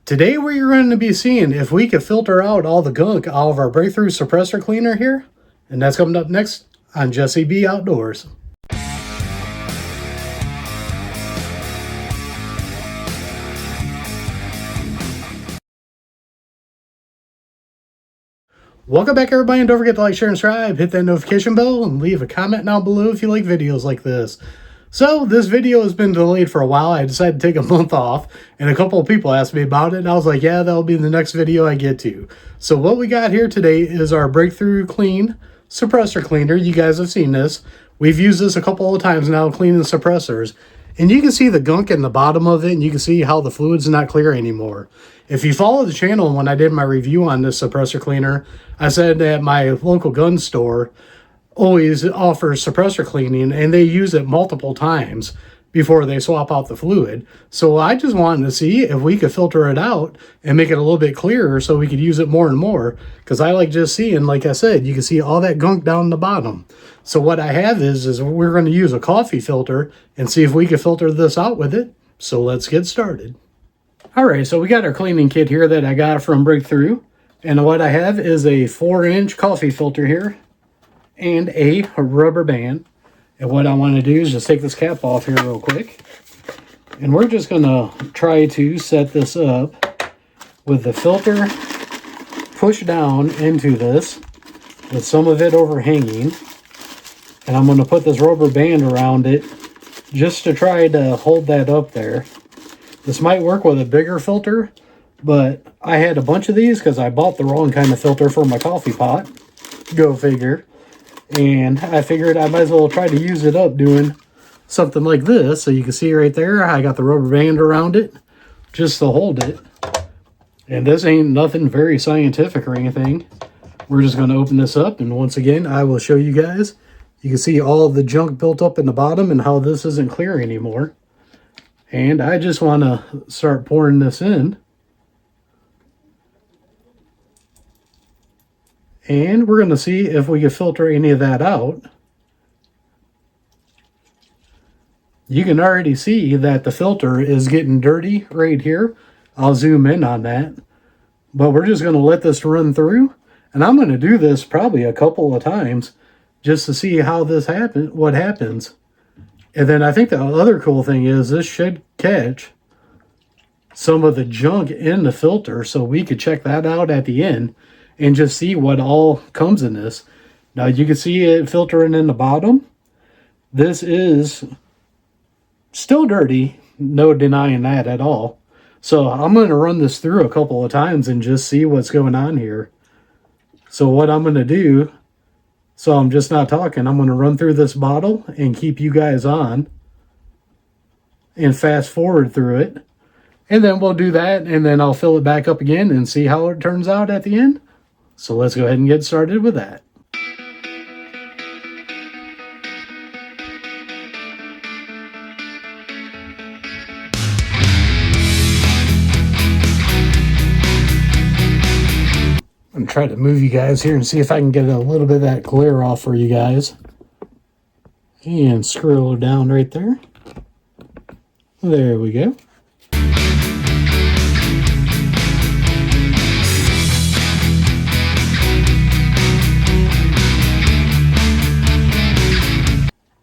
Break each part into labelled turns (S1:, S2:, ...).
S1: Today we're going to be seeing if we could filter out all the gunk out of our breakthrough suppressor cleaner here. And that's coming up next on Jesse B Outdoors. Welcome back everybody, and don't forget to like, share, and subscribe. Hit that notification bell and leave a comment down below if you like videos like this. So this video has been delayed for a while. I decided to take a month off, and a couple of people asked me about it, and I was like, yeah, that'll be the next video I get to. So what we got here today is our Breakthrough Clean suppressor cleaner. You guys have seen this. We've used this a couple of times now cleaning suppressors. And you can see the gunk in the bottom of it, and you can see how the fluid's not clear anymore. If you follow the channel, when I did my review on this suppressor cleaner, I said that my local gun store always offers suppressor cleaning, and they use it multiple times before they swap out the fluid. So I just wanted to see if we could filter it out and make it a little bit clearer so we could use it more and more, because I like just seeing, like I said, you can see all that gunk down the bottom. So what I have is we're going to use a coffee filter and see if we can filter this out with it. So let's get started. All right, so we got our cleaning kit here that I got from Breakthrough, and what I have is a 4-inch coffee filter here and a rubber band. And what I want to do is just take this cap off here real quick, and we're just going to try to set this up with the filter pushed down into this with some of it overhanging. And I'm going to put this rubber band around it just to try to hold that up there. This might work with a bigger filter, but I had a bunch of these because I bought the wrong kind of filter for my coffee pot. Go figure. And I figured I might as well try to use it up doing something like this. So you can see right there, I got the rubber band around it just to hold it. And this ain't nothing very scientific or anything. We're just going to open this up, and once again, I will show you guys. You can see all of the junk built up in the bottom and how this isn't clear anymore. And I just want to start pouring this in. And we're going to see if we can filter any of that out. You can already see that the filter is getting dirty right here. I'll zoom in on that. But we're just going to let this run through. And I'm going to do this probably a couple of times just to see how this happens, what happens. And then I think the other cool thing is this should catch some of the junk in the filter, so we could check that out at the end and just see what all comes in this. Now you can see it filtering in the bottom. This is still dirty, no denying that at all. So I'm going to run this through a couple of times and just see what's going on here. So what I'm going to do, so I'm just not talking, I'm going to run through this bottle and keep you guys on and fast forward through it. And then we'll do that, and then I'll fill it back up again and see how it turns out at the end. So let's go ahead and get started with that. I'm going to try to move you guys here and see if I can get a little bit of that glare off for you guys. And scroll down right there. There we go.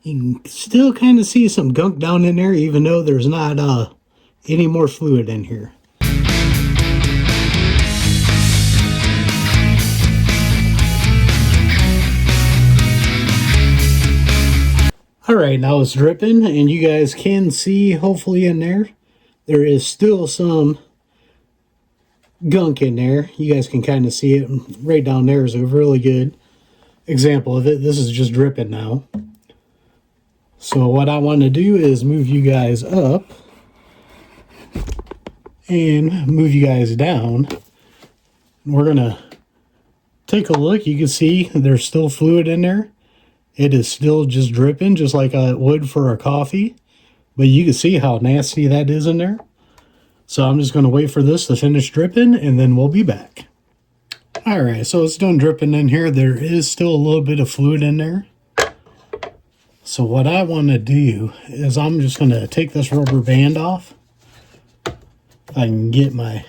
S1: You can still kind of see some gunk down in there, even though there's not any more fluid in here. All right, now it's dripping, and you guys can see, hopefully in there, there is still some gunk in there. You guys can kind of see it. Right down there is a really good example of it. This is just dripping now. So what I want to do is move you guys up and move you guys down. We're going to take a look. You can see there's still fluid in there. It is still just dripping, just like it would for a coffee. But you can see how nasty that is in there. So I'm just going to wait for this to finish dripping, and then we'll be back. All right, so it's done dripping in here. There is still a little bit of fluid in there. So what I want to do is I'm just going to take this rubber band off. If I can get my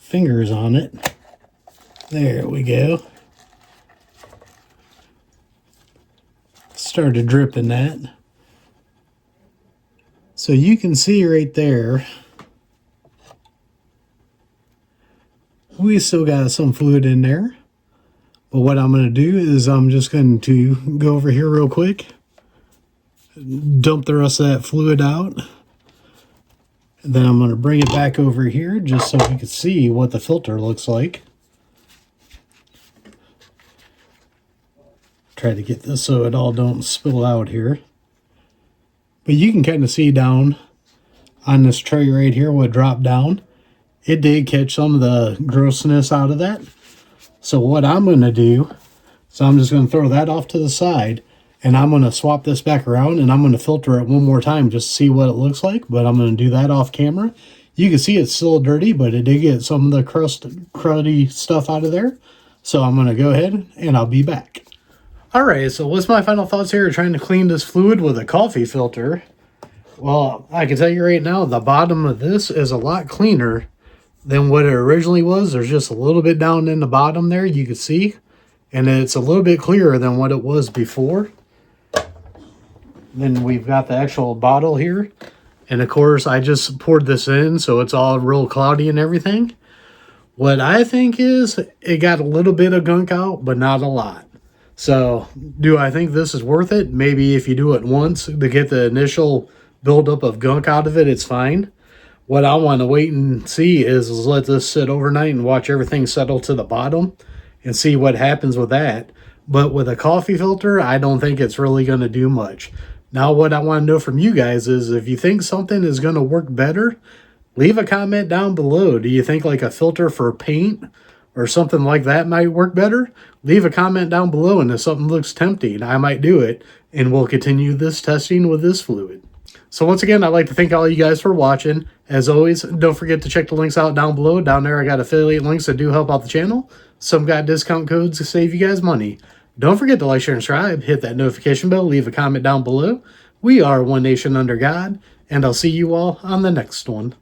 S1: fingers on it. There we go. Started dripping that. So you can see right there, we still got some fluid in there. But what I'm going to do is I'm just going to go over here real quick, dump the rest of that fluid out. And then I'm going to bring it back over here just so we can see what the filter looks like. Try to get this so it all don't spill out here. But you can kind of see down on this tray right here what dropped down. It did catch some of the grossness out of that. So what I'm going to do, so I'm just going to throw that off to the side, and I'm going to swap this back around, and I'm going to filter it one more time just to see what it looks like. But I'm going to do that off camera. You can see it's still dirty, but it did get some of the cruddy stuff out of there. So I'm going to go ahead and I'll be back. Alright, so what's my final thoughts here trying to clean this fluid with a coffee filter? Well, I can tell you right now, the bottom of this is a lot cleaner than what it originally was. There's just a little bit down in the bottom there, you can see. And it's a little bit clearer than what it was before. Then we've got the actual bottle here. And of course, I just poured this in, so it's all real cloudy and everything. What I think is, it got a little bit of gunk out, but not a lot. So, do I think this is worth it? Maybe if you do it once to get the initial buildup of gunk out of it, it's fine. What I want to wait and see is let this sit overnight and watch everything settle to the bottom and see what happens with that. But with a coffee filter, I don't think it's really going to do much. Now, what I want to know from you guys is if you think something is going to work better, leave a comment down below. Do you think like a filter for paint or something like that might work better? Leave a comment down below, and if something looks tempting, I might do it, and we'll continue this testing with this fluid. So once again, I'd like to thank all you guys for watching. As always, don't forget to check the links out down below. Down there, I got affiliate links that do help out the channel. Some got discount codes to save you guys money. Don't forget to like, share, and subscribe. Hit that notification bell. Leave a comment down below. We are One Nation Under God, and I'll see you all on the next one.